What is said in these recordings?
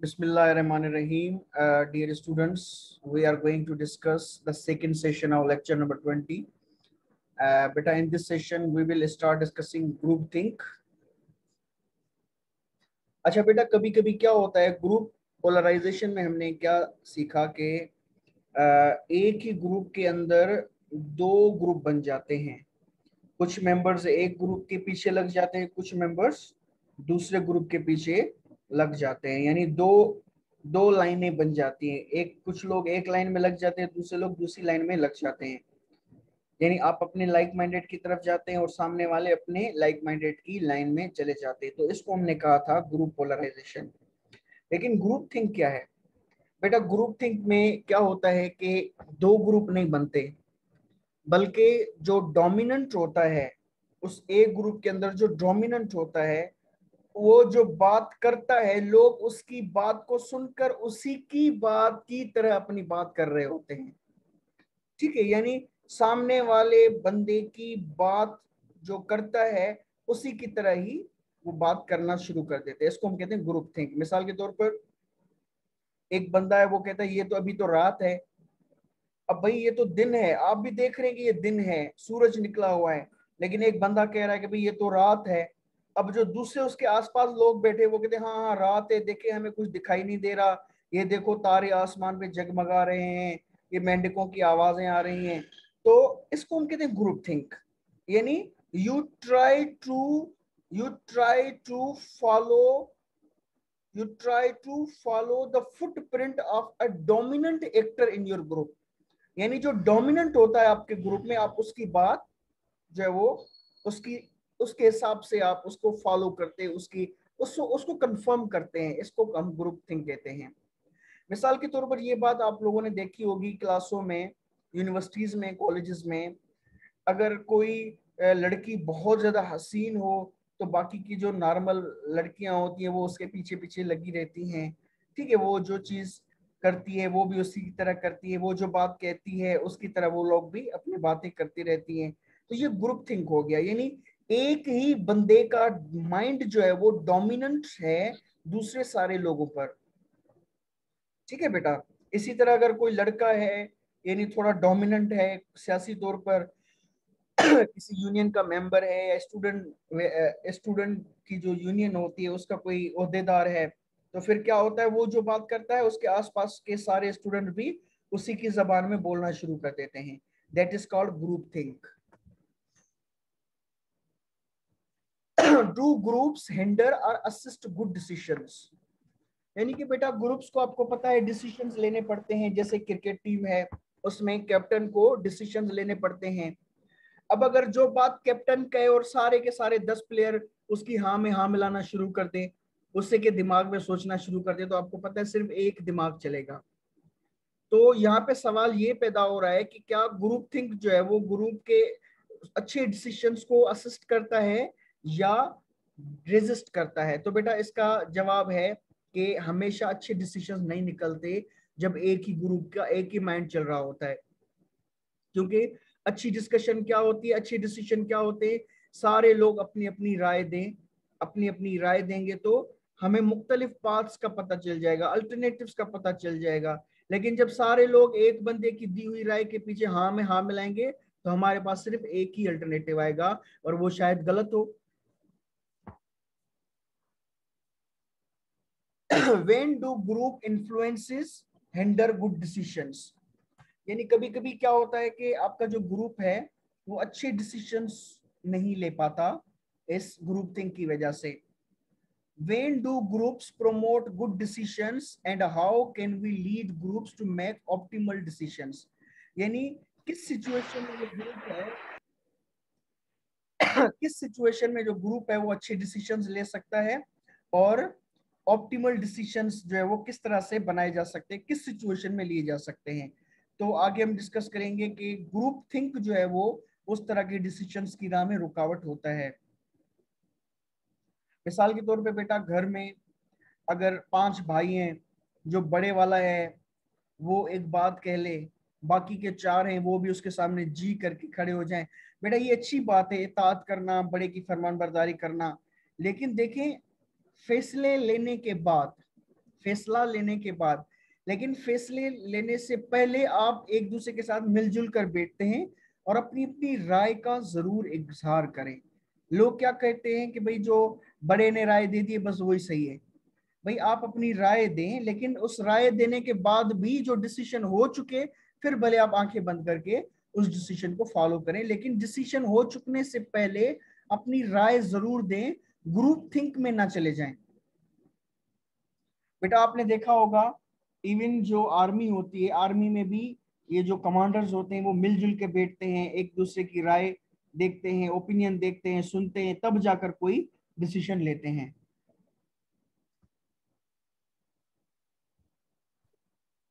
Bismillahirrahmanirrahim. Dear students, we are going to discuss the second session of lecture number 20. Beta, in this session, we will start discussing groupthink. अच्छा बेटा, कभी कभी क्या होता है group polarisation में हमने क्या सीखा कि एक ही ग्रुप के अंदर दो ग्रुप बन जाते हैं। कुछ मेंबर्स एक ग्रुप के पीछे लग जाते हैं, कुछ मेंबर्स दूसरे ग्रुप के पीछे लग जाते हैं, यानी दो लाइनें बन जाती हैं। कुछ लोग एक लाइन में लग जाते हैं, दूसरे लोग दूसरी लाइन में लग जाते हैं। यानी आप अपने लाइक माइंडेड की तरफ जाते हैं और सामने वाले अपने लाइक माइंडेड की लाइन में चले जाते हैं। तो इसको हमने कहा था ग्रुप पोलराइजेशन। लेकिन ग्रुप थिंक क्या है बेटा? ग्रुप थिंक में क्या होता है कि दो ग्रुप नहीं बनते, बल्कि जो डोमिनेंट होता है उस एक ग्रुप के अंदर, जो डोमिनेंट होता है वो जो बात करता है, लोग उसकी बात को सुनकर उसी की बात की तरह अपनी बात कर रहे होते हैं। ठीक है, यानी सामने वाले बंदे की बात जो करता है उसी की तरह ही वो बात करना शुरू कर देते हैं। इसको हम कहते हैं ग्रुप थिंक। मिसाल के तौर पर एक बंदा है, वो कहता है ये तो अभी तो रात है। अब भाई ये तो दिन है, आप भी देख रहे हैं कि ये दिन है, सूरज निकला हुआ है, लेकिन एक बंदा कह रहा है कि भाई ये तो रात है। अब जो दूसरे उसके आसपास लोग बैठे वो कहते हैं हाँ हाँ रात है, देखे हमें कुछ दिखाई नहीं दे रहा, ये देखो तारे आसमान पे जगमगा रहे हैं, ये मेंढकों की आवाजें आ रही हैं। तो इसको हम कहते हैं ग्रुप थिंक। यानी you try to you try to follow you try to follow the footprint of a dominant actor in your group। यानी जो डोमिनेंट होता है आपके ग्रुप में, आप उसकी बात जो है वो उसके हिसाब से आप उसको फॉलो करते हैं, उसको कंफर्म करते हैं। इसको हम ग्रुप थिंक कहते हैं। मिसाल के तौर पर ये बात आप लोगों ने देखी होगी क्लासों में, यूनिवर्सिटीज में, कॉलेजेस में। अगर कोई लड़की बहुत ज्यादा हसीन हो तो बाकी की जो नॉर्मल लड़कियां होती हैं वो उसके पीछे पीछे लगी रहती हैं। ठीक है, वो जो चीज करती है वो भी उसी की तरह करती है, वो जो बात कहती है उसकी तरह वो लोग भी अपनी बातें करती रहती हैं। तो ये ग्रुप थिंक हो गया। यानी एक ही बंदे का माइंड जो है वो डोमिनेंट है दूसरे सारे लोगों पर। ठीक है बेटा, इसी तरह अगर कोई लड़का है यानी थोड़ा डोमिनेंट है सियासी तौर पर, किसी यूनियन का मेंबर है, या स्टूडेंट की जो यूनियन होती है उसका कोई ओहदेदार है, तो फिर क्या होता है, वो जो बात करता है उसके आसपास के सारे स्टूडेंट भी उसी की जबान में बोलना शुरू कर देते हैं। That is called group think. Do groups hinder और असिस्ट गुड डिसीजंस? यानी कि बेटा ग्रुप्स को आपको पता है डिसीजंस लेने पड़ते हैं। जैसे क्रिकेट टीम है, उसमें कैप्टन को डिसीजंस लेने पड़ते हैं। अब अगर जो बात कैप्टन कहे और सारे के सारे 10 प्लेयर उसकी हाँ में हाँ मिलाना शुरू कर दें, उससे के दिमाग में सोचना शुरू कर दे, तो आपको पता है सिर्फ एक दिमाग चलेगा। तो यहाँ पे सवाल ये पैदा हो रहा है कि क्या ग्रुप थिंक जो है वो ग्रुप के अच्छे डिसीजंस को असिस्ट करता है या रेजिस्ट करता है? तो बेटा इसका जवाब है कि हमेशा अच्छे डिसीजंस नहीं निकलते जब एक ही ग्रुप का एक ही माइंड चल रहा होता है। क्योंकि अच्छी डिस्कशन क्या होती है, अच्छी डिसीजन क्या होते हैं, सारे लोग अपनी अपनी राय दें, अपनी अपनी राय देंगे तो हमें मुख्तलिफ पाथ्स का पता चल जाएगा, अल्टरनेटिव्स का पता चल जाएगा। लेकिन जब सारे लोग एक बंदे की दी हुई राय के पीछे हाँ में हाँ मिलाएंगे तो हमारे पास सिर्फ एक ही अल्टरनेटिव आएगा और वो शायद गलत हो। When do group influences hinder good decisions? यानी कभी कभी क्या होता है कि आपका जो ग्रुप है वो अच्छे डिसीजंस नहीं ले पाता इस ग्रुप थिंक की वजह से। When do groups promote good decisions and how can we lead groups to make optimal decisions? यानी किस सिचुएशन में जो ग्रुप है किस सिचुएशन में जो ग्रुप है वो अच्छे डिसीजंस ले सकता है और ऑप्टिमल डिसीजंस जो है वो किस तरह से बनाए जा सकते हैं, किस सिचुएशन में लिए जा सकते हैं। तो आगे हम डिस्कस करेंगे कि ग्रुप थिंक जो है वो उस तरह के डिसीजंस की राह में रुकावट होता है। मिसाल के तौर पे बेटा घर में अगर 5 भाई हैं, जो बड़े वाला है वो एक बात कह ले, बाकी के 4 हैं वो भी उसके सामने जी करके खड़े हो जाएं, बेटा ये अच्छी बात है, इताअत करना, बड़े की फरमानबरदारी करना। लेकिन देखें फैसले लेने के बाद फैसला लेने के बाद, लेकिन फैसले लेने से पहले आप एक दूसरे के साथ मिलजुल कर बैठते हैं और अपनी अपनी राय का जरूर इजहार करें। लोग क्या कहते हैं कि भाई जो बड़े ने राय दे दी बस वही सही है। भाई आप अपनी राय दें, लेकिन उस राय देने के बाद भी जो डिसीजन हो चुके, फिर भले आप आंखें बंद करके उस डिसीजन को फॉलो करें, लेकिन डिसीजन हो चुकने से पहले अपनी राय जरूर दें, ग्रुप थिंक में ना चले जाएं। बेटा आपने देखा होगा इवन जो आर्मी होती है, आर्मी में भी ये जो कमांडर्स होते हैं वो मिलजुल के बैठते हैं, एक दूसरे की राय देखते हैं, ओपिनियन देखते हैं, सुनते हैं, तब जाकर कोई डिसीजन लेते हैं।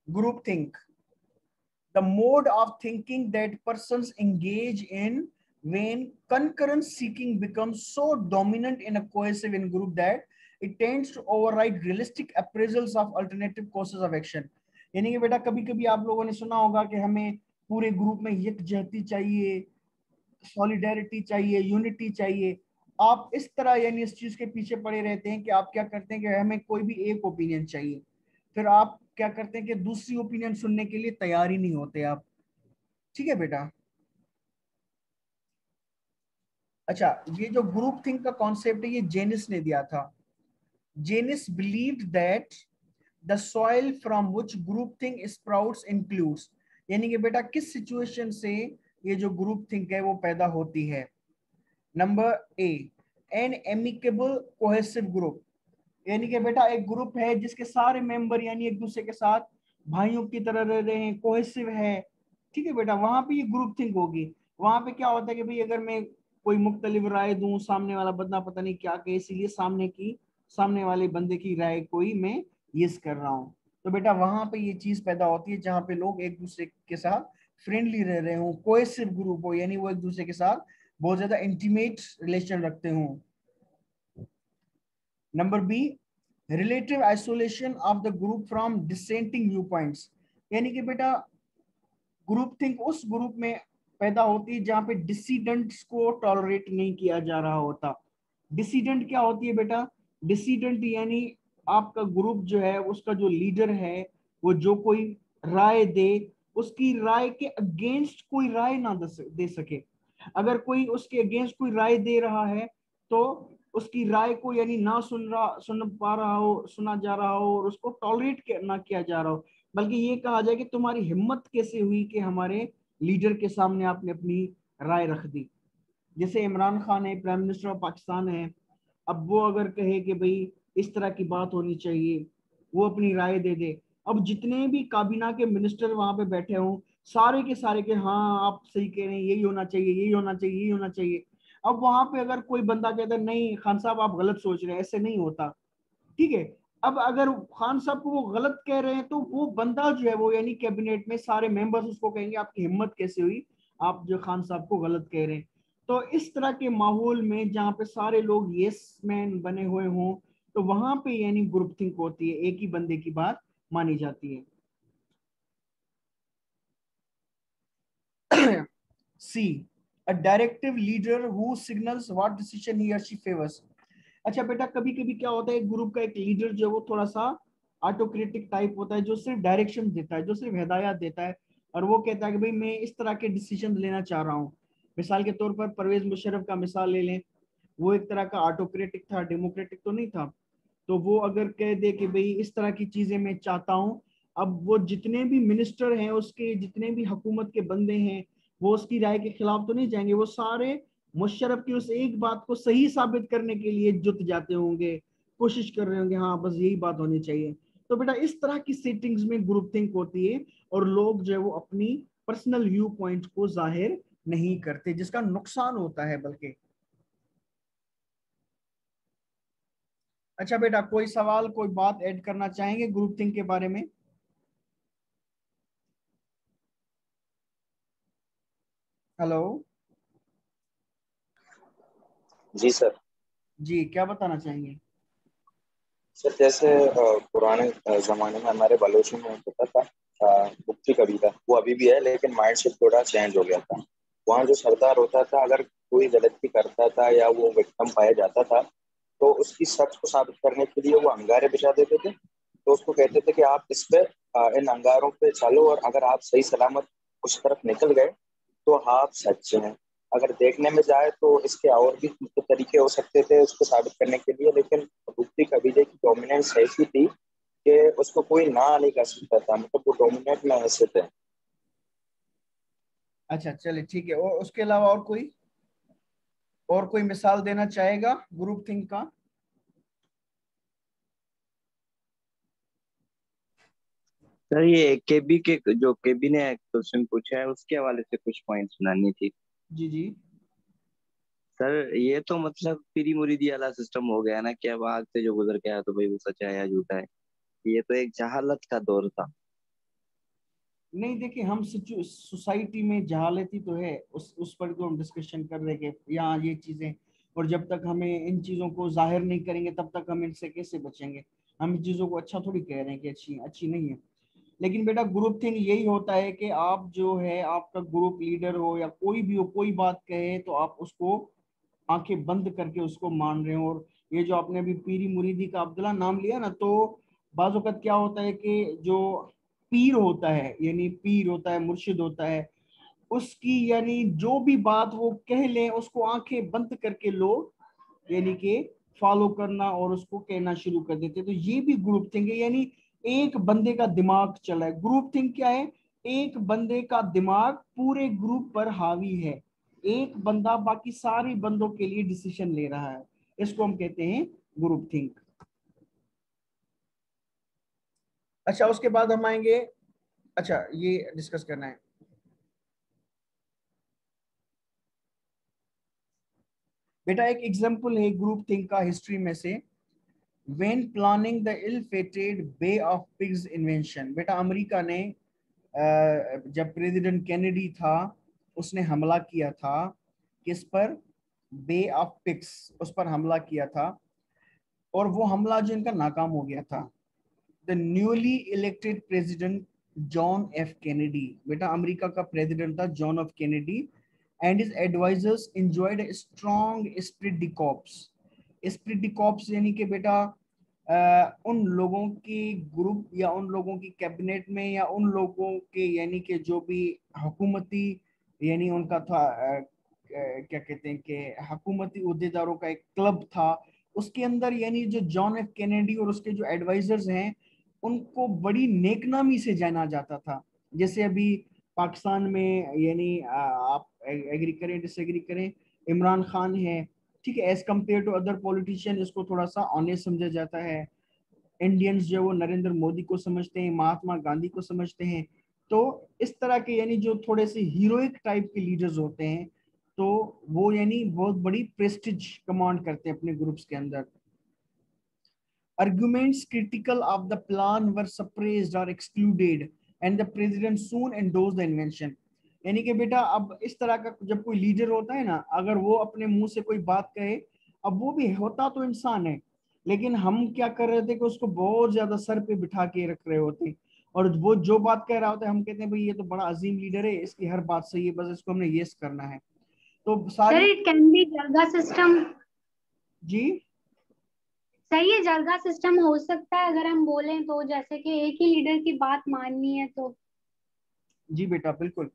Group think, the mode of thinking that persons engage in when concurrent seeking becomes so dominant in a cohesive in group that it tends to override realistic appraisals of alternative courses of action। यानी कि बेटा कभी कभी आप लोगों ने सुना होगा कि हमें पूरे ग्रुप में यकजहती चाहिए, सॉलिडेरिटी चाहिए, यूनिटी चाहिए। आप इस तरह यानी इस चीज के पीछे पड़े रहते हैं कि आप क्या करते हैं कि हमें कोई भी एक ओपिनियन चाहिए, फिर आप क्या करते हैं कि दूसरी ओपिनियन सुनने के लिए तैयार ही नहीं होते आप। ठीक है बेटा। अच्छा, ये जो ग्रुप थिंक का कॉन्सेप्ट है ये जेनिस ने दिया था। Janis believed that the soil from which group think sprouts includes, यानी कि बेटा किस सिचुएशन से ये जो ग्रुप थिंक है वो पैदा होती है। Number A, an amicable cohesive group, यानी कि बेटा एक ग्रुप है जिसके सारे मेंबर यानी एक दूसरे के साथ भाइयों की तरह रह रहे हैं, कोहेसिव है। ठीक है बेटा, वहां पे ये ग्रुप थिंक होगी। वहां पे क्या होता है कि भाई अगर मैं कोई मुख्तलिफ राय दूं, सामने वाला बंदा पता नहीं क्या कहे, इसीलिए सामने वाले बंदे की राय कोई मैं यस कर रहा हूँ। तो बेटा वहां पे ये चीज पैदा होती है जहां पे लोग एक दूसरे के साथ फ्रेंडली रह रहे हो, कोहेसिव ग्रुप हो, यानी वो एक दूसरे के साथ बहुत ज्यादा इंटीमेट रिलेशन रखते हो। Number B, relative isolation of the group from dissenting view points, यानी कि बेटा ग्रुप थिंक उस ग्रुप में पैदा होती है जहां पे डिसीडेंट्स को टॉलरेट नहीं किया जा रहा होता। डिसीडेंट क्या होती है बेटा? डिसीडेंट यानी आपका ग्रुप जो है उसका जो लीडर है वो जो कोई राय दे, उसकी राय के अगेंस्ट कोई राय ना दे सके। अगर कोई उसके अगेंस्ट कोई राय दे रहा है तो उसकी राय को यानी ना सुन पा रहा हो, सुना जा रहा हो और उसको टॉलरेट ना किया जा रहा हो, बल्कि ये कहा जाए कि तुम्हारी हिम्मत कैसे हुई कि हमारे लीडर के सामने आपने अपनी राय रख दी। जैसे इमरान खान है, प्राइम मिनिस्टर ऑफ पाकिस्तान है, अब वो अगर कहे कि भाई इस तरह की बात होनी चाहिए, वो अपनी राय दे दे, अब जितने भी काबीना के मिनिस्टर वहां पे बैठे हों सारे के सारे के हाँ आप सही कह रहे हैं, यही होना चाहिए, यही होना चाहिए, यही होना चाहिए। अब वहां पे अगर कोई बंदा कहता है नहीं खान साहब आप गलत सोच रहे हैं, ऐसे नहीं होता, ठीक है। अब अगर खान साहब को वो गलत कह रहे हैं तो वो बंदा जो है वो यानी कैबिनेट में सारे मेंबर्स उसको कहेंगे आपकी हिम्मत कैसे हुई, आप जो खान साहब को गलत कह रहे हैं। तो इस तरह के माहौल में जहाँ पे सारे लोग यस मैन बने हुए हों तो वहां पे यानी ग्रुप थिंक होती है, एक ही बंदे की बात मानी जाती है। सी, a directive leader who signals what decision he or she favors। अच्छा बेटा कभी कभी क्या होता है एक ग्रुप का एक लीडर जो वो थोड़ा सा ऑटोक्रेटिक टाइप होता है, जो सिर्फ डायरेक्शन देता है, जो सिर्फ हिदायत देता है और वो कहता है कि भाई मैं इस तरह के डिसीजन लेना चाह रहा हूँ। मिसाल के तौर पर परवेज मुशर्रफ का मिसाल ले लें, वो एक तरह का ऑटोक्रेटिक था, डेमोक्रेटिक तो नहीं था। तो वो अगर कह दे कि भाई इस तरह की चीजें मैं चाहता हूँ, अब वो जितने भी मिनिस्टर हैं, उसके जितने भी हुकूमत के बंदे हैं, वो उसकी राय के खिलाफ तो नहीं जाएंगे, वो सारे मुशर्रफ की उस एक बात को सही साबित करने के लिए जुट जाते होंगे, कोशिश कर रहे होंगे हाँ बस यही बात होनी चाहिए। तो बेटा इस तरह की सेटिंग्स में ग्रुप थिंक होती है और लोग जो है वो अपनी पर्सनल व्यू पॉइंट को जाहिर नहीं करते, जिसका नुकसान होता है बल्कि। अच्छा बेटा कोई सवाल कोई बात ऐड करना चाहेंगे ग्रुप थिंक के बारे में? हेलो। जी सर। जी क्या बताना चाहेंगे? सर जैसे पुराने जमाने में हमारे बलोची में होता था, मुफ्ती कबीला, वो अभी भी है लेकिन माइंड सेट थोड़ा चेंज हो गया था। वहाँ जो सरदार होता था अगर कोई गलती करता था या वो विक्टिम पाया जाता था तो उसकी सच को साबित करने के लिए वो अंगारे बिछा देते थे तो उसको कहते थे कि आप इस पे इन अंगारों पे चलो, और अगर आप सही सलामत उस तरफ निकल गए तो आप सच्चे हैं। अगर देखने में जाए तो इसके और भी तरीके हो सकते थे उसको साबित करने के लिए, लेकिन गुप्ती कबीले की डोमिनेंस ऐसी थी कि उसको कोई ना नहीं कर सकता था, मतलब वो डोमिनेट में ऐसे थे। अच्छा चलिए ठीक है। और उसके अलावा और कोई मिसाल देना चाहेगा ग्रुप थिंक का? सर ये केबी के जो केबी ने क्वेश्चन पूछा है उसके हवाले से कुछ पॉइंट सुनानी थी। जी जी। सर ये तो मतलब पीरी मुरीदी वाला सिस्टम हो गया ना कि अब आग से जो गुजर गया तो भाई वो सच है या झूठा है। ये तो एक जहालत का दौर था। नहीं देखिए, हम सोसाइटी में जहालती तो है, उस पर तो हम डिस्कशन कर रहे हैं यहाँ ये चीजें। और जब तक हमें इन चीजों को जाहिर नहीं करेंगे तब तक हम इनसे कैसे बचेंगे? हम इन चीजों को अच्छा थोड़ी कह रहे हैं कि अच्छी अच्छी नहीं है। लेकिन बेटा ग्रुप थिंग यही होता है कि आप जो है, आपका ग्रुप लीडर हो या कोई भी हो, कोई बात कहे तो आप उसको आंखें बंद करके उसको मान रहे हो। और ये जो आपने अभी पीरी मुरीदी का अब्दुल्ला नाम लिया ना, तो बाज़ वक़्त क्या होता है कि जो पीर होता है, यानी पीर होता है, मुर्शिद होता है, उसकी यानी जो भी बात वो कह लें उसको आंखें बंद करके लोग यानी कि फॉलो करना और उसको कहना शुरू कर देते। तो ये भी ग्रुप थिंक है, यानी एक बंदे का दिमाग चला है। ग्रुप थिंक क्या है? एक बंदे का दिमाग पूरे ग्रुप पर हावी है, एक बंदा बाकी सारे बंदों के लिए डिसीजन ले रहा है, इसको हम कहते हैं ग्रुप थिंक। अच्छा उसके बाद हम आएंगे, अच्छा ये डिस्कस करना है बेटा। एक एग्जांपल है ग्रुप थिंक का हिस्ट्री में से, when planning the ill fated Bay of Pigs invention. बेटा अमेरिका ने जब प्रेसिडेंट कैनेडी था उसने हमला किया था, किस पर? बे ऑफ पिग्स, उस पर हमला किया था। और वो हमला जो इनका नाकाम हो गया था। The newly elected president John F Kennedy, बेटा अमेरिका का प्रेसिडेंट था John F Kennedy, and his advisers enjoyed a strong spirit de corps. Spirit de corps यानी कि बेटा उन लोगों की ग्रुप या उन लोगों की कैबिनेट में या उन लोगों के यानी कि जो भी हुकूमती यानी उनका था क्या कहते हैं कि हुकूमती उहदेदारों का एक क्लब था, उसके अंदर यानी जो जॉन एफ कैनेडी और उसके जो एडवाइजर्स हैं उनको बड़ी नेकनामी से जाना जाता था। जैसे अभी पाकिस्तान में यानी आप एग्री करें डिसएग्री करें, इमरान खान है, ठीक है, as compared to other politician इसको थोड़ा सा ऑनेस्ट समझा जाता है। इंडियंस जो वो नरेंद्र मोदी को समझते हैं, महात्मा गांधी को समझते हैं। तो इस तरह के यानी जो थोड़े से हीरोइक टाइप के लीडर्स होते हैं, तो वो यानी बहुत बड़ी प्रेस्टिज कमांड करते हैं अपने ग्रुप्स के अंदर। Arguments critical of the plan were suppressed or excluded, and the president soon endorsed the invention. यानी कि बेटा अब इस तरह का जब कोई लीडर होता है ना, अगर वो अपने मुंह से कोई बात कहे, अब वो भी होता तो इंसान है, लेकिन हम क्या कर रहे थे कि उसको बहुत ज्यादा सर पे बिठा के रख रहे होते, और वो जो बात कह रहा होता है हम कहते हैं भाई ये तो बड़ा अजीम लीडर है, इसकी हर बात सही है, बस इसको हमने यस करना है। तो sir sorry it can be jirga system. जी सही है, जरगा सिस्टम हो सकता है अगर हम बोलें तो, जैसे कि एक ही लीडर की बात माननी है तो। जी बेटा बिल्कुल।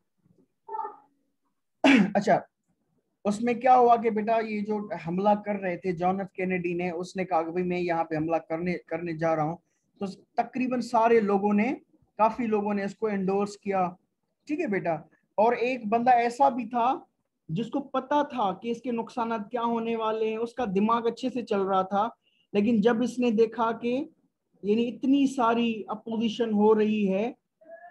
अच्छा उसमें क्या हुआ कि बेटा ये जो हमला कर रहे थे जॉन एफ कैनेडी ने, उसने कहा कि भाई मैं यहाँ पे हमला करने करने जा रहा हूँ। तो तकरीबन सारे लोगों ने, काफी लोगों ने इसको एंडोर्स किया, ठीक है बेटा। और एक बंदा ऐसा भी था जिसको पता था कि इसके नुकसान क्या होने वाले हैं, उसका दिमाग अच्छे से चल रहा था, लेकिन जब इसने देखा कि यानी इतनी सारी अपोजिशन हो रही है,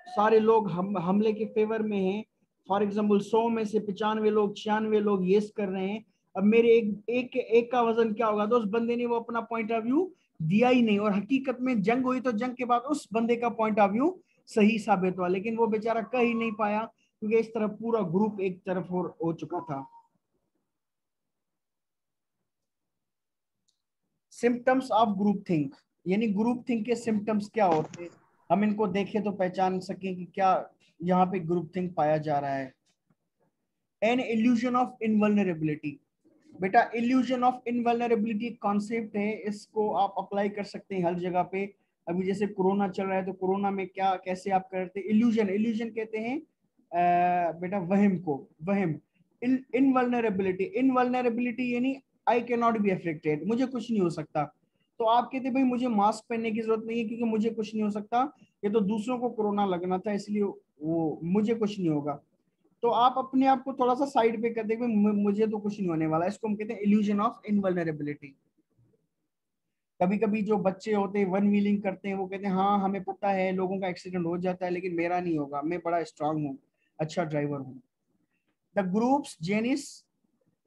सारे लोग हमले के फेवर में हैं, फॉर एग्जाम्पल 100 में से 95 लोग 96 लोग यस कर रहे हैं, अब मेरे एक का वजन क्या होगा? तो उस बंदे ने वो अपना पॉइंट ऑफ व्यू दिया ही नहीं, और हकीकत में जंग हुई तो जंग के बाद उस बंदे का पॉइंट ऑफ व्यू सही साबित हुआ, लेकिन वो बेचारा कह ही नहीं पाया क्योंकि इस तरफ पूरा ग्रुप एक तरफ हो चुका था। सिम्टम्स ऑफ ग्रुप थिंक, यानी ग्रुप थिंक के सिम्टम्स क्या होते हैं, हम इनको देखें तो पहचान सकें कि क्या यहाँ पे ग्रुप थिंक पाया जा रहा है। एन इल्यूजन ऑफ इनवल्नरेबिलिटी, बेटा इल्यूजन ऑफ इनवल्नरेबिलिटी कॉन्सेप्ट है, इसको आप अप्लाई कर सकते हैं हर जगह पे। अभी जैसे कोरोना चल रहा है तो कोरोना में क्या कैसे आप करते, इल्यूजन, इल्यूजन कहते हैं बेटा वहम को, वहम। इनवल्नरेबिलिटी, इनवल्नरेबिलिटी यानी I can not be affected, मुझे कुछ नहीं हो सकता। तो आप कहते भाई मुझे मास्क पहनने की जरूरत नहीं है क्योंकि मुझे कुछ नहीं हो सकता, ये तो दूसरों को कोरोना लगना था इसलिए वो मुझे कुछ नहीं होगा। तो आप अपने आप को थोड़ा सा साइड पे कर देंगे, मुझे तो कुछ नहीं होने वाला। इसको हम कहते हैं इल्यूजन ऑफ इनवल्नरेबिलिटी। कभी कभी जो बच्चे होते हैं वन व्हीलिंग करते हैं, वो कहते हैं हाँ हमें पता है लोगों का एक्सीडेंट हो जाता है लेकिन मेरा नहीं होगा, मैं बड़ा स्ट्रांग हूँ, अच्छा ड्राइवर हूँ। The groups Janis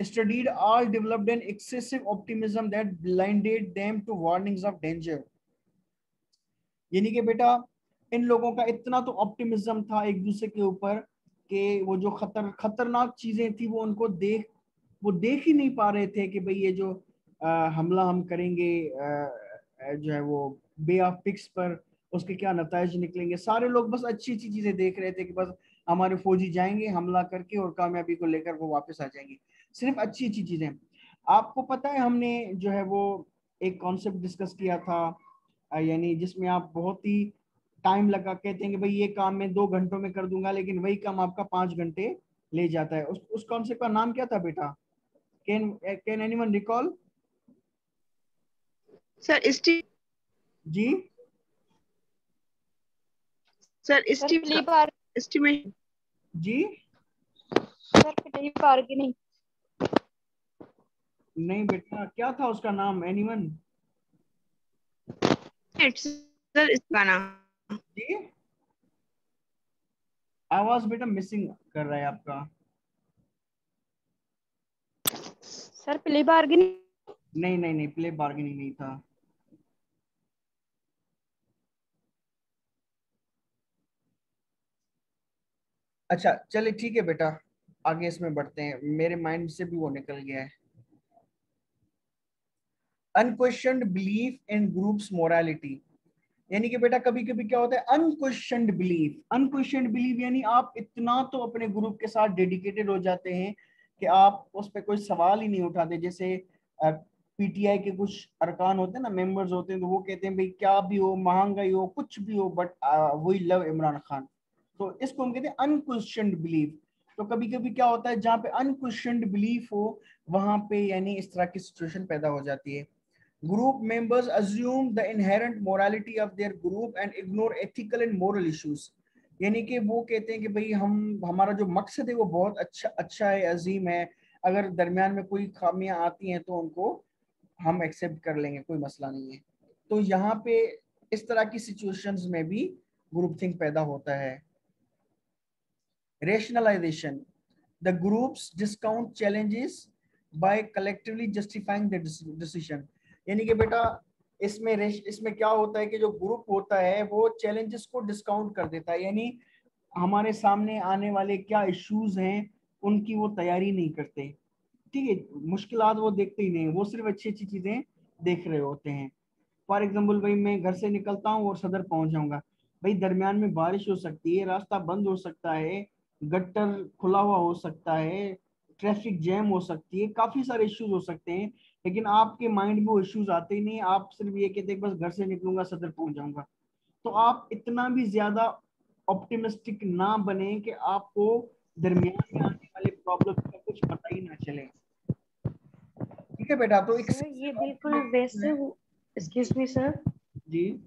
studied all developed an excessive optimism that blinded them to warnings of danger। यानी कि बेटा इन लोगों का इतना तो ऑप्टिमिज्म था एक दूसरे के ऊपर कि वो जो खतरनाक चीजें थी वो उनको वो देख ही नहीं पा रहे थे कि भाई ये जो हमला हम करेंगे जो है वो बे ऑफ पिक्स पर, उसके क्या नतीजे निकलेंगे। सारे लोग बस अच्छी अच्छी चीजें देख रहे थे कि बस हमारे फौजी जाएंगे हमला करके और कामयाबी को लेकर वो वापस आ जाएंगे, सिर्फ अच्छी अच्छी चीजें। आपको पता है हमने जो है वो एक कॉन्सेप्ट डिस्कस किया था, यानी जिसमें आप बहुत ही टाइम लगा कहते हैं कि भाई ये काम मैं 2 घंटों में कर दूंगा लेकिन वही काम आपका 5 घंटे ले जाता है। उस कॉन्सेप्ट का नाम क्या था बेटा? Can anyone recall? Sir ji sir estimation ji sir bargaining. नहीं बेटा, क्या था उसका नाम? एनीवन? सर इसका नाम जी आवाज बेटा मिसिंग कर रहा है आपका। Sir play bargaining. नहीं नहीं नहीं, प्ले बार्गेनिंग नहीं था। अच्छा चलिए ठीक है बेटा, आगे इसमें बढ़ते हैं, मेरे माइंड से भी वो निकल गया है। अनक्वेश्चन्ड बिलीफ इन ग्रुप्स मोरालिटी, यानी कि बेटा कभी कभी क्या होता है अनक्वेश्चन्ड बिलीफ। अनक्वेश्चन्ड बिलीफ यानी आप इतना तो अपने ग्रुप के साथ डेडिकेटेड हो जाते हैं कि आप उस पर कोई सवाल ही नहीं उठाते। जैसे पीटीआई के कुछ अरकान होते हैं ना, मेंबर्स होते हैं, तो वो कहते हैं भाई क्या भी हो, महंगाई हो, कुछ भी हो, but we love Imran Khan. तो इसको हम कहते हैं अनक्वेश्चन्ड बिलीफ। तो कभी कभी क्या होता है जहाँ पे अनक्वेश्चन्ड बिलीफ हो वहां पे यानी इस तरह की सिचुएशन पैदा हो जाती है। Group members assume the inherent morality of their group and ignore ethical and moral issues। यानी कि वो कहते हैं कि भाई हमारा जो मकसद है वो बहुत अच्छा है, अजीम है, अगर दरमियान में कोई खामियां आती हैं तो उनको हम एक्सेप्ट कर लेंगे, कोई मसला नहीं है। तो यहाँ पे इस तरह की सिचुएशंस में भी ग्रुप थिंक पैदा होता है। Rationalization, the groups discount challenges by collectively justifying the decision. यानी कि बेटा इसमें क्या होता है कि जो ग्रुप होता है वो चैलेंजेस को डिस्काउंट कर देता है, यानी हमारे सामने आने वाले क्या इश्यूज हैं उनकी वो तैयारी नहीं करते। ठीक है, मुश्किलात वो देखते ही नहीं, वो सिर्फ अच्छी अच्छी चीजें देख रहे होते हैं। फॉर एग्जाम्पल भाई मैं घर से निकलता हूँ और सदर पहुंच जाऊंगा, भाई दरमियान में बारिश हो सकती है, रास्ता बंद हो सकता है, गट्टर खुला हुआ हो सकता है, ट्रैफिक जैम हो सकती है, काफी सारे इश्यूज हो सकते हैं, लेकिन आपके माइंड में वो इश्यूज आते ही नहीं। आप सिर्फ ये कहते हैं बस घर से निकलूंगा सदर पहुंच जाऊंगा। तो आप इतना भी ज्यादा ऑप्टिमिस्टिक ना बने कि आपको दरमियान में आने वाले प्रॉब्लम का कुछ पता ही ना चले। ठीक है बेटा, तो एक सर ये बिल्कुल वैसे excuse me sir. Ji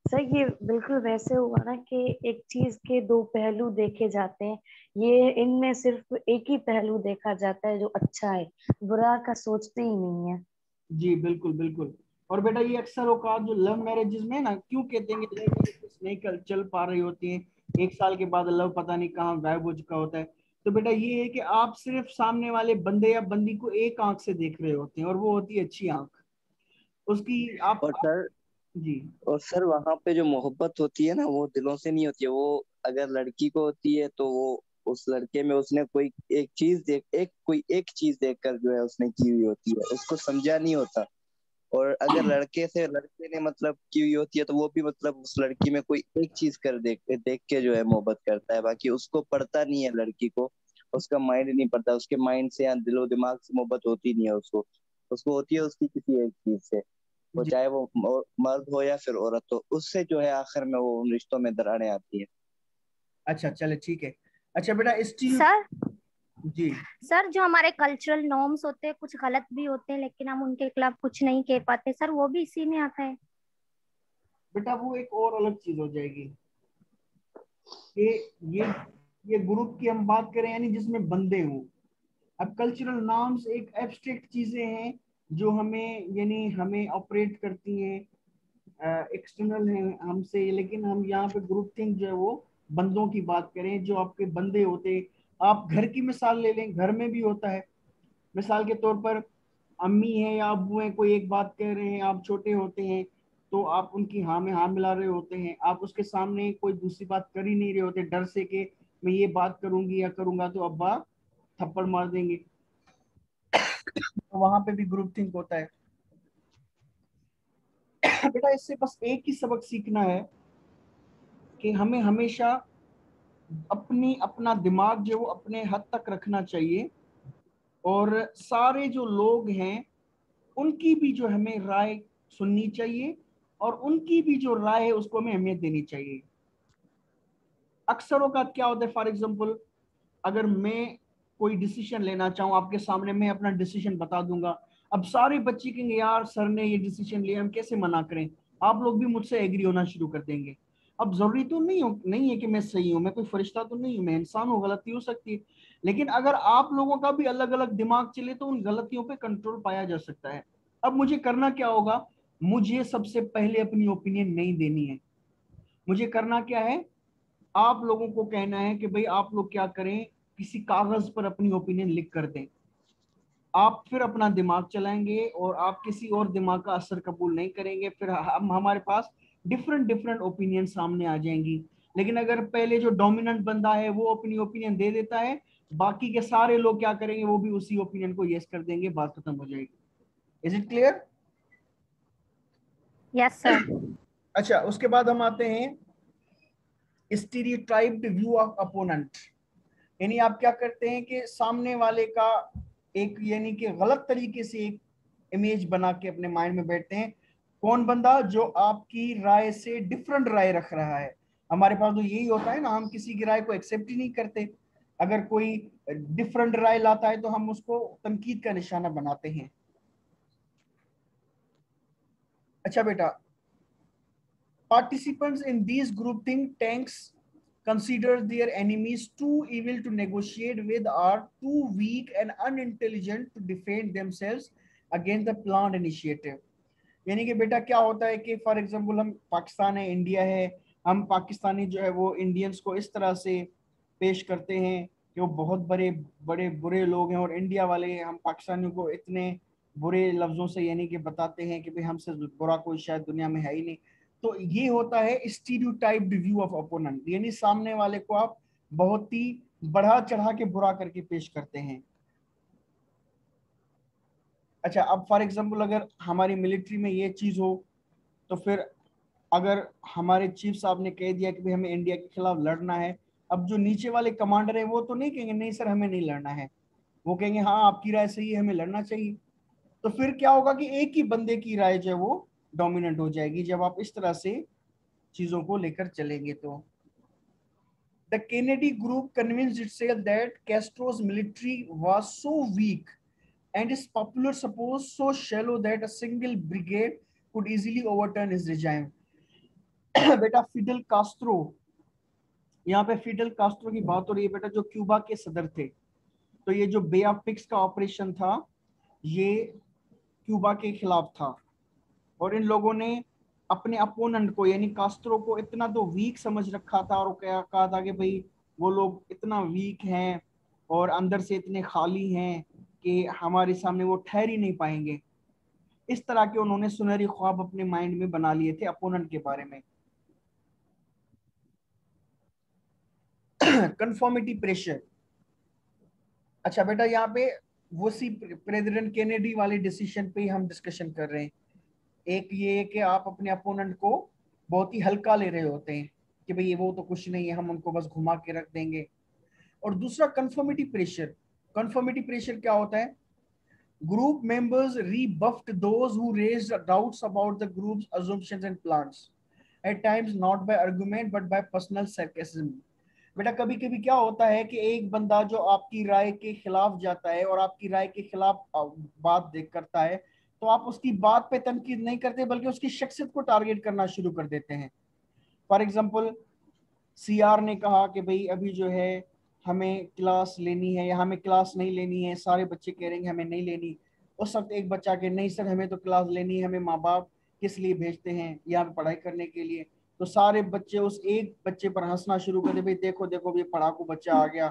sir ये बिल्कुल वैसे हुआ ना कि एक चीज के दो पहलू देखे जाते हैं, ये इनमें सिर्फ एक ही पहलू देखा जाता है जो अच्छा है, बुरा का सोचते ही नहीं है। जी बिल्कुल बिल्कुल। और बेटा ये अक्सर औकात जो लव मैरिजेस में ना, क्यों कहते हैं कि लव मैरिजेस नहीं चल पा रही होती हैं, 1 साल के बाद लव पता नहीं कहाँ गायब हो चुका होता है। तो बेटा ये है कि आप सिर्फ सामने वाले बंदे या बंदी को एक आंख से देख रहे होते हैं और वो होती है अच्छी आंख उसकी। और सर जी और सर वहां पे जो मोहब्बत होती है ना वो दिलों से नहीं होती है, वो अगर लड़की को होती है तो वो उस लड़के में उसने कोई एक चीज देखकर जो है उसने की हुई होती है, उसको समझा नहीं होता। और अगर लड़के ने मतलब की हुई होती है तो वो भी मतलब उस लड़की में कोई एक चीज कर देख के जो है मोहब्बत करता है, बाकी उसको पड़ता नहीं है लड़की को, उसका माइंड नहीं पड़ता, उसके माइंड से या दिलो दिमाग से मोहब्बत होती नहीं है उसको, उसको होती है उसकी किसी एक चीज से। वो जी। चाहे वो मर्द हो या फिर औरत हो, उससे जो है आखिर में वो उन रिश्तों में दरारें आती है। अच्छा चले ठीक है। अच्छा बेटा स्टीरियो, सर जी सर जो हमारे कल्चरल नॉर्म्स होते हैं कुछ गलत भी होते हैं, लेकिन हम उनके खिलाफ कुछ नहीं कह पाते सर, वो भी इसी में आता है। बेटा वो एक और अलग चीज हो जाएगी कि ये ये ग्रुप की हम बात करें यानी जिसमें बंदे हों। अब कल्चरल नॉर्म्स एक एब्स्ट्रैक्ट चीजें हैं जो हमें यानी हमें ऑपरेट करती हैं, एक्सटर्नल है हमसे, लेकिन हम यहाँ पे ग्रुप थिंक जो है वो बंदों की बात करें, जो आपके बंदे होते हैं। आप घर की मिसाल ले लें, घर में भी होता है। मिसाल के तौर पर अम्मी है या अब्बू है, कोई एक बात कह रहे हैं, आप छोटे होते हैं तो आप उनकी हाँ में हाँ मिला रहे होते हैं, आप उसके सामने कोई दूसरी बात कर ही नहीं रहे होते, डर से कि मैं ये बात करूंगी या करूंगा तो अब्बा थप्पड़ मार देंगे। तो वहां पे भी ग्रुप थिंक होता है। बेटा इससे बस एक ही सबक सीखना है कि हमें हमेशा अपना दिमाग जो वो अपने हद तक रखना चाहिए, और सारे जो लोग हैं उनकी भी जो हमें राय सुननी चाहिए, और उनकी भी जो राय है उसको हमें अहमियत देनी चाहिए। अक्सर औकात क्या होता है, फॉर एग्जांपल अगर मैं कोई डिसीजन लेना चाहूँ आपके सामने, मैं अपना डिसीजन बता दूंगा, अब सारे बच्चे कहेंगे यार सर ने ये डिसीजन लिया, हम कैसे मना करें। आप लोग भी मुझसे एग्री होना शुरू कर देंगे। अब जरूरी तो नहीं है कि मैं सही हूँ, मैं कोई फरिश्ता तो नहीं हूँ, मैं इंसान हूँ, गलती हो सकती है। लेकिन अगर आप लोगों का भी अलग अलग दिमाग चले तो उन गलतियों पे कंट्रोल पाया जा सकता है। अब मुझे करना क्या होगा, मुझे सबसे पहले अपनी ओपिनियन नहीं देनी है। मुझे करना क्या है, आप लोगों को कहना है कि भाई आप लोग क्या करें, किसी कागज पर अपनी ओपिनियन लिख कर दें। आप फिर अपना दिमाग चलाएंगे और आप किसी और दिमाग का असर कबूल नहीं करेंगे, फिर हम हमारे पास डिफरेंट डिफरेंट ओपिनियन सामने आ जाएंगी। लेकिन अगर पहले जो डोमिनेंट बंदा है वो अपनी ओपिनियन दे देता है, बाकी के सारे लोग क्या करेंगे, वो भी उसी ओपिनियन को यस कर देंगे, बात खत्म हो जाएगी। Is it clear? Yes sir. अच्छा उसके बाद हम आते हैं स्टीरियोटाइप्ड व्यू ऑफ अपोनेंट। यानी आप क्या करते हैं कि सामने वाले का एक यानी कि गलत तरीके से एक इमेज बना के अपने माइंड में बैठते हैं। कौन बंदा, जो आपकी राय से डिफरेंट राय रख रहा है। हमारे पास तो यही होता है ना, हम किसी की राय को एक्सेप्ट ही नहीं करते। अगर कोई डिफरेंट राय लाता है तो हम उसको तनकीद का निशाना बनाते हैं। अच्छा बेटा, participants in these group think tanks consider their enemies too evil to negotiate with, or too weak and unintelligent to defend themselves against the planned initiative। यानी कि बेटा क्या होता है कि फॉर एग्जांपल हम पाकिस्तान है, इंडिया है, हम पाकिस्तानी जो है वो इंडियंस को इस तरह से पेश करते हैं कि वो बहुत बड़े बड़े बुरे लोग हैं, और इंडिया वाले हम पाकिस्तानियों को इतने बुरे लफ्जों से यानी कि बताते हैं कि भाई हमसे बुरा कोई शायद दुनिया में है ही नहीं। तो ये होता है स्टीरियोटाइप्ड व्यू ऑफ अपोनेंट, यानी सामने वाले को आप बहुत ही बढ़ा चढ़ा के बुरा करके पेश करते हैं। अच्छा अब फॉर एग्जांपल अगर हमारी मिलिट्री में ये चीज हो, तो फिर अगर हमारे चीफ साहब ने कह दिया कि भाई हमें इंडिया के खिलाफ लड़ना है, अब जो नीचे वाले कमांडर है वो तो नहीं कहेंगे नहीं सर हमें नहीं लड़ना है, वो कहेंगे हाँ आपकी राय सही है, हमें लड़ना चाहिए। तो फिर क्या होगा कि एक ही बंदे की राय जो है वो डोमिनेंट हो जाएगी जब आप इस तरह से चीजों को लेकर चलेंगे। तो the Kennedy group convinced itself that Castro's military was so weak and his popular support so shallow that a single brigade could easily overturn his regime। बेटा फिडल कास्ट्रो, यहाँ पे फिडल कास्ट्रो की बात हो रही है बेटा, जो क्यूबा के सदर थे। तो ये जो बे ऑफ पिक्स का ऑपरेशन था ये क्यूबा के खिलाफ था, और इन लोगों ने अपने अपोनेंट को यानी कास्ट्रो को इतना तो वीक समझ रखा था, और क्या कहा था कि भाई वो लोग इतना वीक हैं और अंदर से इतने खाली हैं कि हमारे सामने वो ठहर ही नहीं पाएंगे। इस तरह के उन्होंने सुनहरी ख्वाब अपने माइंड में बना लिए थे अपोनेंट के बारे में। Conformity pressure. अच्छा बेटा यहाँ पे वो सी प्रेसिडेंट केनेडी वाले डिसीजन पे ही हम डिस्कशन कर रहे हैं। एक ये है कि आप अपने अपोनेंट को बहुत ही हल्का ले रहे होते हैं कि भाई ये वो तो कुछ नहीं है, हम उनको बस घुमा के रख देंगे। और दूसरा कंफर्मिटी प्रेशर। कंफर्मिटी प्रेशर क्या होता है, Group members rebuffed those who raised doubts about the group's assumptions and plans, at times not by argument but by personal sarcasm. बेटा कभी कभी क्या होता है कि एक बंदा जो आपकी राय के खिलाफ जाता है और आपकी राय के खिलाफ बात देख करता है, तो आप उसकी बात पे तनकीद नहीं करते बल्कि उसकी शख्सियत को टारगेट करना शुरू कर देते हैं। फॉर एग्जाम्पल, सीआर ने कहा कि भाई अभी जो है हमें क्लास लेनी है या हमें क्लास नहीं लेनी है, सारे बच्चे कह रहे हैं हमें नहीं लेनी। उस वक्त एक बच्चा के नहीं सर हमें तो क्लास लेनी है, हमें माँ बाप किस लिए भेजते हैं, यहाँ पे पढ़ाई करने के लिए। तो सारे बच्चे उस एक बच्चे पर हंसना शुरू कर दे, भाई देखो देखो ये पढ़ाकू बच्चा आ गया,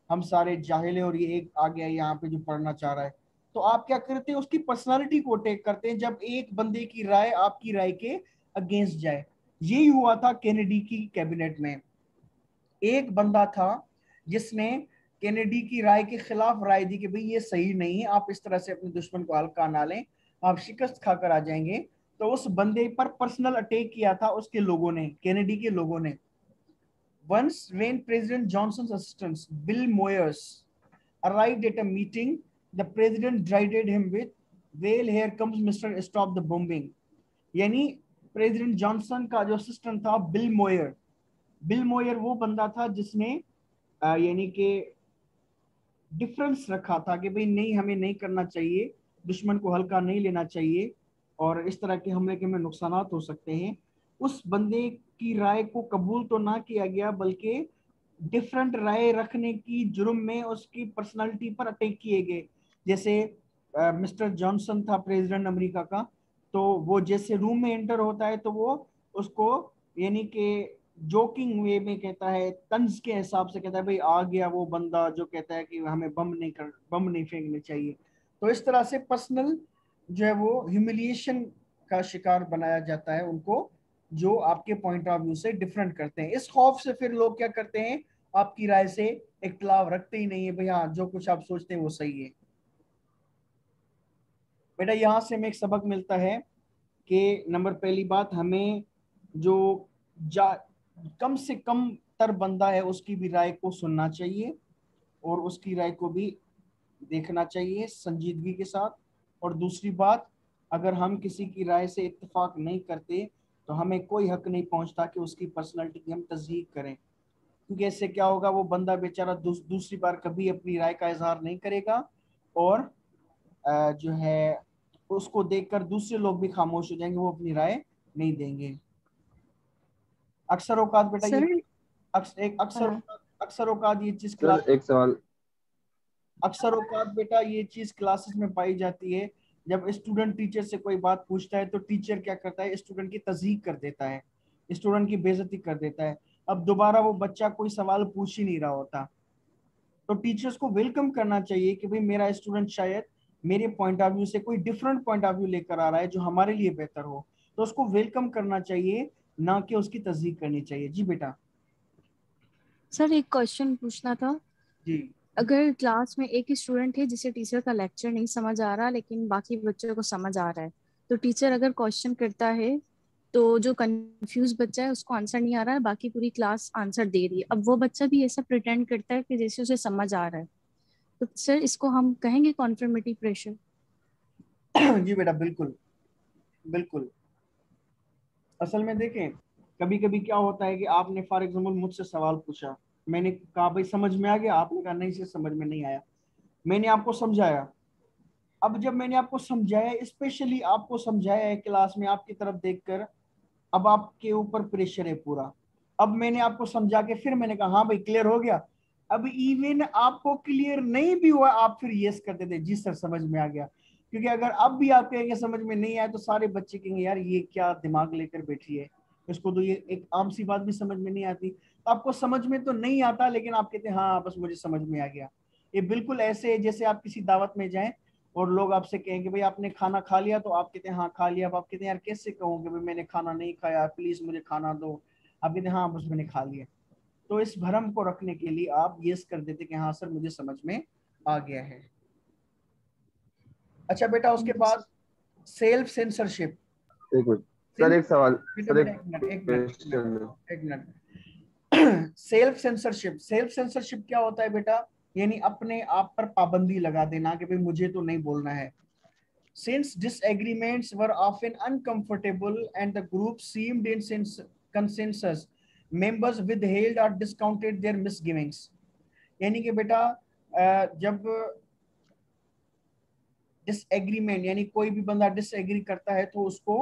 हम सारे जाहिल हैं और ये एक आ गया यहाँ पे जो पढ़ना चाह रहा है। तो आप क्या करते हैं, उसकी पर्सनालिटी को टेक करते हैं जब एक बंदे की राय आपकी राय के अगेंस्ट जाए। यही हुआ था केनेडी की कैबिनेट में। एक बंदा था जिसने केनेडी की राय के खिलाफ राय दी कि भाई ये सही नहीं है, आप इस तरह से अपने दुश्मन को हल्का ना लें, आप शिकस्त खाकर आ जाएंगे। तो उस बंदे पर पर्सनल अटैक किया था उसके लोगों ने, केनेडी के लोगों ने। Once when President Johnson's assistant Bill Moyers arrived at a meeting, the president derided him with, "Well, here comes Mr. Stop the bombing." यानी प्रेसिडेंट जॉनसन का जो असिस्टेंट था बिल मोयर वो बंदा था जिसने यानी कि डिफरेंस रखा था कि भाई नहीं, हमें नहीं करना चाहिए, दुश्मन को हल्का नहीं लेना चाहिए और इस तरह के हमले के में नुकसान हो सकते हैं। उस बंदे की राय को कबूल तो ना किया गया बल्कि डिफरेंट राय रखने की जुर्म में उसकी पर्सनालिटी पर अटैक किए गए। जैसे मिस्टर जॉनसन था प्रेसिडेंट अमेरिका का, तो वो जैसे रूम में एंटर होता है तो वो उसको यानी कि जोकिंग वे में कहता है, तंज के हिसाब से कहता है भाई आ गया वो बंदा जो कहता है कि हमें बम नहीं फेंकने चाहिए। तो इस तरह से पर्सनल जो है वो ह्यूमिलिएशन का शिकार बनाया जाता है उनको, जो आपके पॉइंट ऑफ व्यू से डिफरेंट करते हैं। इस खौफ से फिर लोग क्या करते हैं, आपकी राय से इख्तिलाफ रखते ही नहीं है, भाई हाँ जो कुछ आप सोचते हैं वो सही है। बेटा यहाँ से हमें एक सबक मिलता है कि नंबर पहली बात, हमें जो कम से कम तर बंदा है उसकी भी राय को सुनना चाहिए और उसकी राय को भी देखना चाहिए संजीदगी के साथ। और दूसरी बात, अगर हम किसी की राय से इत्तेफाक नहीं करते तो हमें कोई हक नहीं पहुंचता कि उसकी पर्सनालिटी की हम तस्दीक करें, क्योंकि इससे क्या होगा, वो बंदा बेचारा दूसरी बार कभी अपनी राय का इजहार नहीं करेगा और जो है उसको देखकर दूसरे लोग भी खामोश हो जाएंगे, वो अपनी राय नहीं देंगे। अक्सर औकात बेटा ये अक्सर औकात ये चीज क्लास, एक सवाल, अक्सर औकात बेटा ये चीज क्लासेस में पाई जाती है। जब स्टूडेंट टीचर से कोई बात पूछता है तो टीचर क्या करता है, स्टूडेंट की तज़हीक कर देता है, स्टूडेंट की बेइज्जती कर देता है। अब दोबारा वो बच्चा कोई सवाल पूछ ही नहीं रहा होता। तो टीचर्स को वेलकम करना चाहिए कि भाई मेरा स्टूडेंट शायद मेरे पॉइंट ऑफ व्यू से कोई डिफरेंट पॉइंट ऑफ व्यू लेकर आ रहा है जो हमारे लिए बेहतर हो, तो उसको वेलकम करना चाहिए, ना कि उसकी तस्दीक करनी चाहिए। जी बेटा। सर एक क्वेश्चन पूछना था। जी। अगर क्लास में एक स्टूडेंट है जिसे टीचर का लेक्चर नहीं समझ आ रहा लेकिन बाकी बच्चों को समझ आ रहा है, तो टीचर अगर क्वेश्चन करता है तो जो कंफ्यूज बच्चा है उसको आंसर नहीं आ रहा है, बाकी पूरी क्लास आंसर दे रही है, अब वो बच्चा भी ऐसा प्रिटेंड करता है कि जैसे उसे समझ आ रहा है, तो सर इसको हम कहेंगे कॉन्फर्मेटिव प्रेशर? जी बेटा बिल्कुल बिल्कुल। असल में देखें, कभी कभी क्या होता है कि आपने फॉर एग्जाम्पल मुझसे सवाल पूछा, मैंने कहा भाई समझ में आ गया, आपने कहा नहीं से समझ में नहीं आया, मैंने आपको समझाया। अब जब मैंने आपको समझाया, स्पेशली आपको समझाया है क्लास में आपकी तरफ देखकर, अब आपके ऊपर प्रेशर है पूरा। अब मैंने आपको समझा के फिर मैंने कहा हाँ भाई क्लियर हो गया। अब इवन आपको क्लियर नहीं भी हुआ, आप फिर यस करते थे, जी सर समझ में आ गया। क्योंकि अगर अब भी आप कहेंगे समझ में नहीं आया तो सारे बच्चे कहेंगे यार ये क्या दिमाग लेकर बैठी है, इसको तो ये एक आम सी बात भी समझ में नहीं आती। तो आपको समझ में तो नहीं आता लेकिन आप कहते हैं हाँ बस मुझे समझ में आ गया। ये बिल्कुल ऐसे है जैसे आप किसी दावत में जाएं और लोग आपसे कहेंगे भाई आपने खाना खा लिया, तो आप कहते हैं हाँ खा लिया। अब आप कहते हैं यार कैसे कहूँगे भाई मैंने खाना नहीं खाया, प्लीज मुझे खाना दो, आप कहते हैं हाँ बस मैंने खा लिया। तो इस भरम को रखने के लिए आप यस कर देते कि हाँ सर मुझे समझ में आ गया है। अच्छा बेटा, उसके बाद सेल्फ सेंसरशिप। एक मिनट सर, एक सवाल सर, एक मिनट। सेल्फ सेंसरशिप क्या होता है बेटा? यानी अपने आप पर पाबंदी लगा देना कि भाई मुझे तो नहीं बोलना है। Since disagreements were often uncomfortable and the group seemed in consensus, members withheld or discounted their misgivings. यानी कि बेटा जब डिसएग्रीमेंट यानी कोई भी बंदा डिसएग्री करता है तो उसको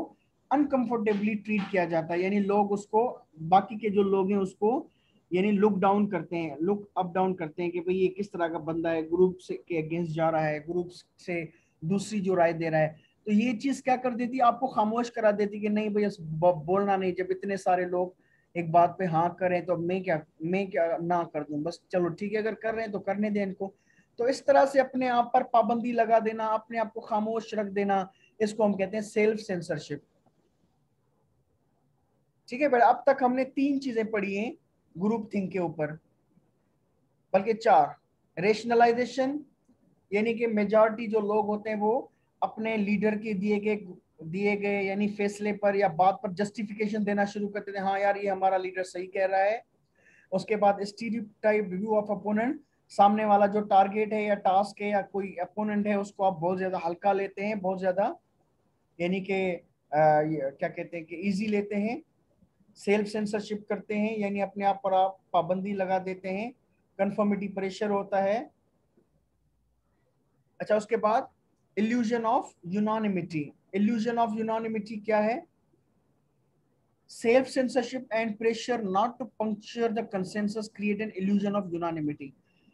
अनकंफर्टेबली ट्रीट किया जाता है, यानी लोग उसको, बाकी के जो लोग हैं उसको यानी लुक डाउन करते हैं, लुक अप डाउन करते हैं कि भाई ये किस तरह का बंदा है, ग्रुप से के अगेंस्ट जा रहा है, ग्रुप से दूसरी जो राय दे रहा है। तो ये चीज क्या कर देती है, आपको खामोश करा देती कि नहीं भैया बोलना नहीं, जब इतने सारे लोग एक बात पे हाँ करें तो मैं क्या ना कर दूं, बस चलो ठीक है, अगर कर रहे हैं तो करने दें इनको। तो इस तरह से अपने आप पर पाबंदी लगा देना, अपने आप को खामोश रख देना, इसको हम कहते हैं सेल्फ सेंसरशिप। ठीक है बेटा, अब तक हमने 3 चीजें पढ़ी हैं ग्रुप थिंक के ऊपर, बल्कि 4। रेशनलाइजेशन, यानी कि मेजॉरिटी जो लोग होते हैं वो अपने लीडर के दिए गए यानी फैसले पर या बात पर जस्टिफिकेशन देना शुरू करते थे, हाँ यार ये हमारा लीडर सही कह रहा है। उसके बाद स्टीरियोटाइप व्यू ऑफ अपोनेंट, सामने वाला जो टारगेट है या टास्क है या कोई अपोनेंट है उसको आप बहुत ज्यादा हल्का लेते हैं, बहुत ज्यादा यानी कि क्या कहते हैं कि इजी लेते हैं। सेल्फ सेंसरशिप करते हैं, यानी अपने आप पर आप पाबंदी लगा देते हैं। कंफर्मिटी प्रेशर होता है। अच्छा, उसके बाद illusion of unanimity. Illusion of unanimity क्या है? Self censorship and pressure not to puncture the consensus create an illusion of unanimity.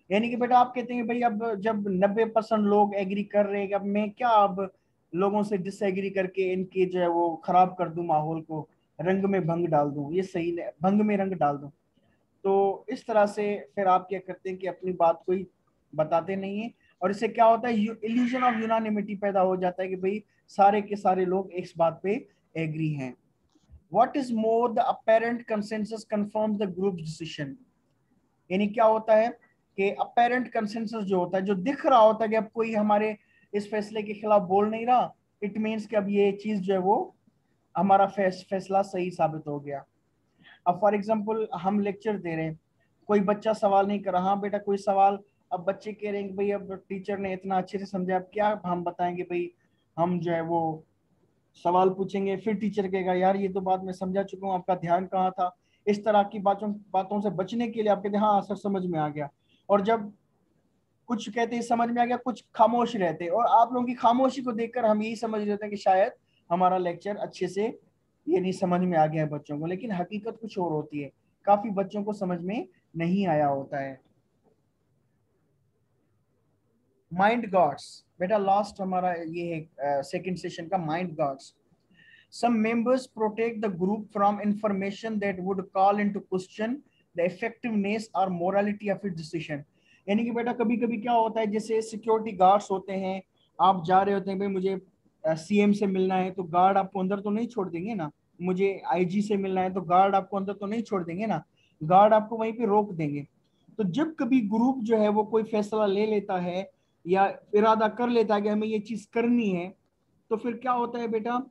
यानी कि बेटा आप कहते हैं भाई अब जब 90% लोग एग्री कर रहे हैं, अब मैं क्या अब लोगों से डिसएग्री करके इनके जो है वो खराब कर दूं, माहौल को रंग में भंग डाल दूं, ये सही नहीं, भंग में रंग डाल दूं। तो इस तरह से फिर आप क्या करते हैं कि अपनी बात कोई बताते नहीं है, और इससे क्या होता है, इल्यूजन ऑफ यूनानिमिटी पैदा हो जाता है कि भाई सारे के सारे लोग इस बात पे एग्री हैं। What is more, the apparent consensus confirms the group decision. यानी क्या होता है कि अपेरेंट कंसेंसस जो होता है, जो दिख रहा होता है कि अब कोई हमारे इस फैसले के खिलाफ बोल नहीं रहा, इट मीन्स कि अब ये चीज जो है वो हमारा फैसला सही साबित हो गया। अब फॉर एग्जांपल हम लेक्चर दे रहे हैं, कोई बच्चा सवाल नहीं कर रहा, हाँ बेटा कोई सवाल, अब बच्चे कह रहे हैं कि भाई अब टीचर ने इतना अच्छे से समझा, अब क्या हम बताएंगे भाई, हम जो है वो सवाल पूछेंगे, फिर टीचर कहेगा यार ये तो बात मैं समझा चुका हूँ, आपका ध्यान कहाँ था। इस तरह की बातों से बचने के लिए आप कहते हैं हाँ सर समझ में आ गया, और जब कुछ कहते हैं समझ में आ गया, कुछ खामोश रहते हैं, और आप लोगों की खामोशी को देखकर हम यही समझ लेते हैं कि शायद हमारा लेक्चर अच्छे से ये नहीं समझ में आ गया है बच्चों को, लेकिन हकीकत कुछ और होती है, काफी बच्चों को समझ में नहीं आया होता है। माइंड गार्ड्स, बेटा लास्ट हमारा ये है सेकंड सेशन का, mind guards. Some members protect the group from information that would call into question the effectiveness or morality of its decision. यानी कि बेटा कभी कभी क्या होता है, जैसे सिक्योरिटी गार्ड्स होते हैं, आप जा रहे होते हैं भाई मुझे सीएम से मिलना है, तो गार्ड आपको अंदर तो नहीं छोड़ देंगे ना, मुझे आईजी से मिलना है तो गार्ड आपको अंदर तो नहीं छोड़ देंगे ना, गार्ड आपको वहीं पे रोक देंगे। तो जब कभी ग्रुप जो है वो कोई फैसला ले लेता है या इरादा कर लेता है कि हमें ये चीज करनी है, तो फिर क्या होता है बेटा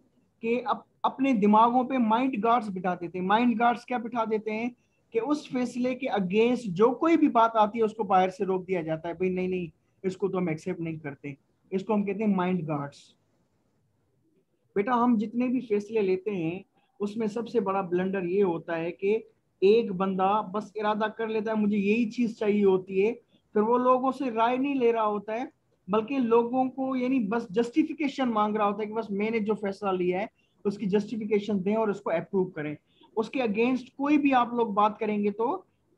कि अपने दिमागों पे माइंड गार्ड्स बिठा देते हैं। माइंड गार्ड्स क्या बिठा देते हैं कि उस फैसले के अगेंस्ट जो कोई भी बात आती है उसको बाहर से रोक दिया जाता है, भाई नहीं नहीं इसको तो हम एक्सेप्ट नहीं करते, इसको हम कहते हैं माइंड गार्ड्स। बेटा हम जितने भी फैसले लेते हैं उसमें सबसे बड़ा ब्लंडर ये होता है कि एक बंदा बस इरादा कर लेता है मुझे यही चीज चाहिए होती है, फिर वो लोगों से राय नहीं ले रहा होता है, बल्कि लोगों को यानी बस जस्टिफिकेशन मांग रहा होता है कि बस मैंने जो फैसला लिया है उसकी जस्टिफिकेशन दें और उसको अप्रूव करें। उसके अगेंस्ट कोई भी आप लोग बात करेंगे तो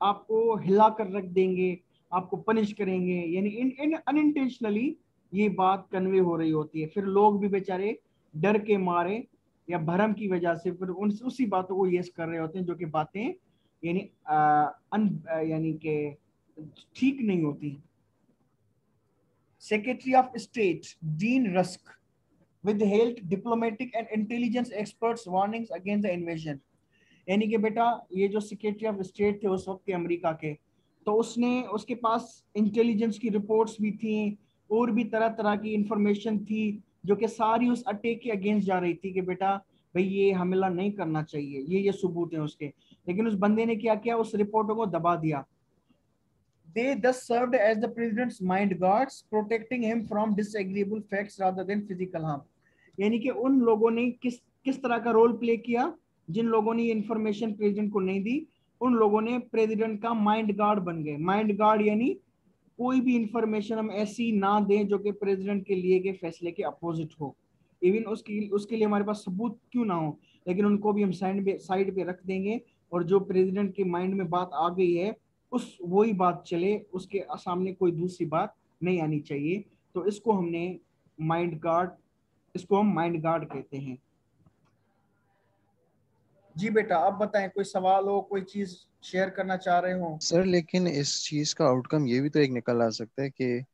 आपको हिला कर रख देंगे, आपको पनिश करेंगे, यानी इन अनइंटेंशनली ये बात कन्वे हो रही होती है, फिर लोग भी बेचारे डर के मारे या भरम की वजह से फिर उसी बातों को यस कर रहे होते हैं जो कि बातें यानी यानी कि ठीक नहीं होती। Secretary of state dean rusk withheld diplomatic and intelligence experts warnings against the invasion। यानी कि बेटा ये जो सेक्रेटरी ऑफ स्टेट थे उस वक्त के अमेरिका के, तो उसके पास इंटेलिजेंस की रिपोर्ट्स भी थी और भी तरह तरह की इंफॉर्मेशन थी जो कि सारी उस अटैक के अगेंस्ट जा रही थी कि बेटा भाई ये हमला नहीं करना चाहिए, ये सबूत है उसके, लेकिन उस बंदे ने क्या किया, उस रिपोर्टों को दबा दिया। They thus served as the president's mind guards, protecting him from disagreeable facts rather than physical harm. यानी कि उन लोगों ने किस तरह का रोल प्ले किया, जिन लोगों ने ये इंफॉर्मेशन प्रेसिडेंट को नहीं दी, उन लोगों ने प्रेसिडेंट का माइंड गार्ड बन गए। माइंड गार्ड यानी कोई भी इंफॉर्मेशन हम ऐसी ना दें जो कि प्रेसिडेंट के लिए के फैसले के अपोजिट हो, इवन उसके लिए हमारे पास सबूत क्यों ना हो, लेकिन उनको भी हम साइड पे रख देंगे, और जो प्रेसिडेंट के माइंड में बात आ गई है उस वही बात चले, उसके सामने कोई दूसरी बात नहीं आनी चाहिए। तो इसको हम माइंड गार्ड कहते हैं। जी बेटा, आप बताएं, कोई सवाल हो, कोई चीज शेयर करना चाह रहे हो? सर लेकिन इस चीज का आउटकम ये भी तो एक निकल आ सकता है कि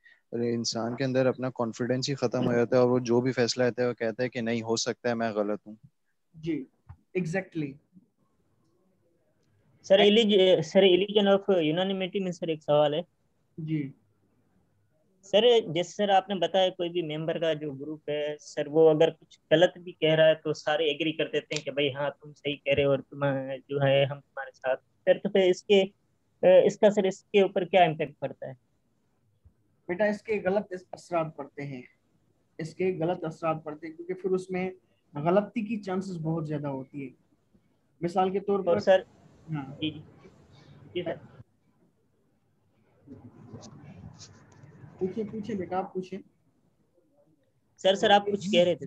इंसान के अंदर अपना कॉन्फिडेंस ही खत्म हो जाता है, और वो जो भी फैसला लेता है वो कहता है कि नहीं, हो सकता है मैं गलत हूँ। जी एग्जैक्टली। सर इलिजन ऑफ यूनानिमिटी में सर एक सवाल है। जी सर, जैसे सर आपने बताया कोई भी मेंबर का जो ग्रुप है सर, वो अगर कुछ गलत भी कह रहा है तो सारे एग्री कर देते हैं कि भाई हाँ तुम सही कह रहे हो और तुम जो है हम तुम्हारे साथ। सर तो फिर इसके ऊपर क्या इम्पैक्ट पड़ता है? बेटा इसके गलत असरात पड़ते हैं, क्योंकि फिर उसमें गलती की चांसेस बहुत ज्यादा होती है। मिसाल के तौर पर सर हाँ जी सर पूछे बेटा, आप पूछे। सर आप कुछ कह रहे थे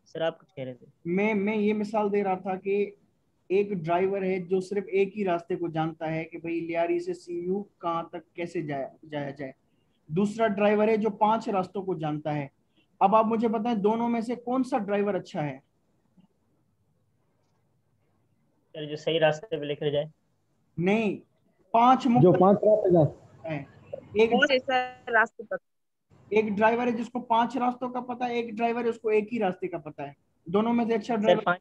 सर आप कुछ कह रहे थे। मैं ये मिसाल दे रहा था कि एक ड्राइवर है जो सिर्फ एक ही रास्ते को जानता है कि भाई लियारी से सीयू कहाँ तक कैसे जाया जाए। दूसरा ड्राइवर है जो 5 रास्तों को जानता है। अब आप मुझे बताएं दोनों में से कौन सा ड्राइवर अच्छा है? सर जो सही रास्ते पे लेकर जाए। नहीं, 5 जो 5 रास्ते है। एक ड्राइवर है जिसको 5 रास्तों का पता है, एक ड्राइवर है उसको एक ही रास्ते का पता है। दोनों में से अच्छा ड्राइवर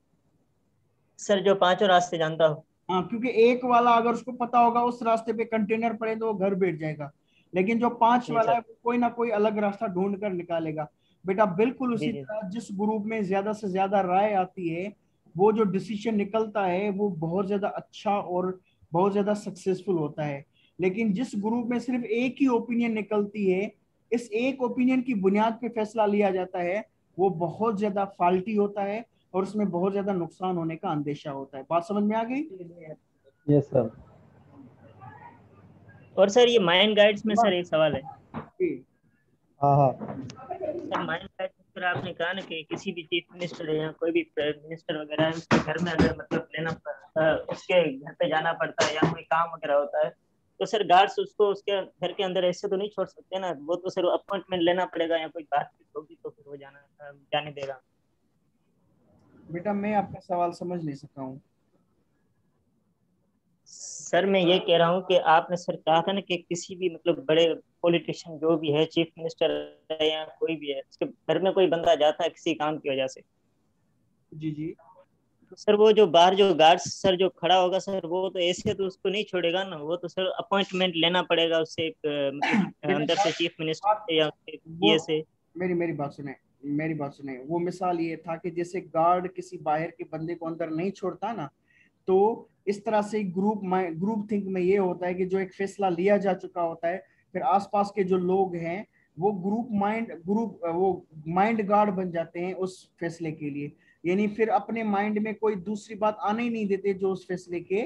सर जो 5 रास्ते जानता हो। हाँ, क्योंकि एक वाला अगर उसको पता होगा उस रास्ते पे कंटेनर पड़े तो वो घर बैठ जाएगा, लेकिन जो 5 वाला है कोई ना कोई अलग रास्ता ढूंढ कर निकालेगा। बेटा बिल्कुल उसी तरह जिस ग्रुप में ज्यादा से ज्यादा राय आती है, वो जो डिसीजन निकलता है वो बहुत ज्यादा अच्छा और बहुत ज्यादा सक्सेसफुल होता है। लेकिन जिस ग्रुप में सिर्फ एक ही ओपिनियन निकलती है, इस एक ओपिनियन की बुनियाद पे फैसला लिया जाता है, वो बहुत ज्यादा फाल्टी होता है और उसमें बहुत ज्यादा नुकसान होने का अंदेशा होता है। बात समझ में आ गई? Yes sir. और सर ये माइंड गाइड्स में सर एक सवाल है। हाँ सर माइंड गाइड सर आपने कहा ना कि किसी भी चीफ मिनिस्टर या कोई भी प्राइम मिनिस्टर वगैरह है उसके घर में अगर मतलब उसके घर पे जाना पड़ता है या कोई काम वगैरह होता है, तो सर गार्ड्स उसको उसके घर के अंदर ऐसे तो नहीं छोड़ सकते ना, वो तो सर अपॉइंटमेंट लेना पड़ेगा या कोई बातचीत होगी तो फिर वो जाने देगा। बेटा मैं आपका सवाल समझ नहीं सका हूँ। सर मैं ये कह रहा हूँ कि आपने सर कहा था ना कि किसी भी मतलब बड़े पॉलिटिशियन जो भी है, चीफ मिनिस्टर है या कोई भी है, उसके घर में कोई बंदा जाता है किसी काम की वजह से। जी तो सर वो जो बाहर जो गार्ड सर जो खड़ा होगा सर, वो तो ऐसे तो उसको नहीं छोड़ेगा ना, वो तो सर अपॉइंटमेंट लेना पड़ेगा उससे मतलब अंदर से चीफ मिनिस्टर या पीए से। मेरी बात सुने। वो मिसाल ये था कि जैसे गार्ड किसी बाहर के बंदे को अंदर नहीं छोड़ता ना, तो इस तरह से ग्रुप थिंक में ये होता है कि जो एक फैसला लिया जा चुका होता है, फिर आसपास के जो लोग हैं वो वो माइंड गार्ड बन जाते हैं उस फैसले के लिए। यानी फिर अपने माइंड में कोई दूसरी बात आने ही नहीं देते जो उस फैसले के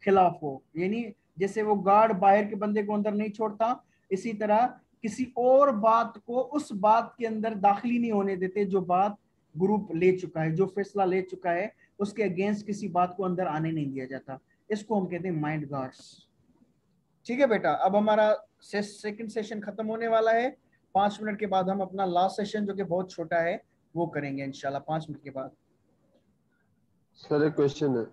खिलाफ हो। यानी जैसे वो गार्ड बाहर के बंदे को अंदर नहीं छोड़ता, इसी तरह किसी और बात को उस बात के अंदर दाखिल नहीं होने देते जो बात ग्रुप ले चुका है, जो फैसला ले चुका है उसके अगेंस्ट किसी बात को अंदर आने नहीं दिया जाता। इसको हम कहते हैं माइंड गार्ड्स। ठीक है बेटा, अब हमारा सेकंड सेशन खत्म होने वाला है। 5 मिनट के बाद हम अपना लास्ट सेशन जो कि बहुत छोटा है वो करेंगे इंशाल्लाह 5 मिनट के बाद। सर एक क्वेश्चन है।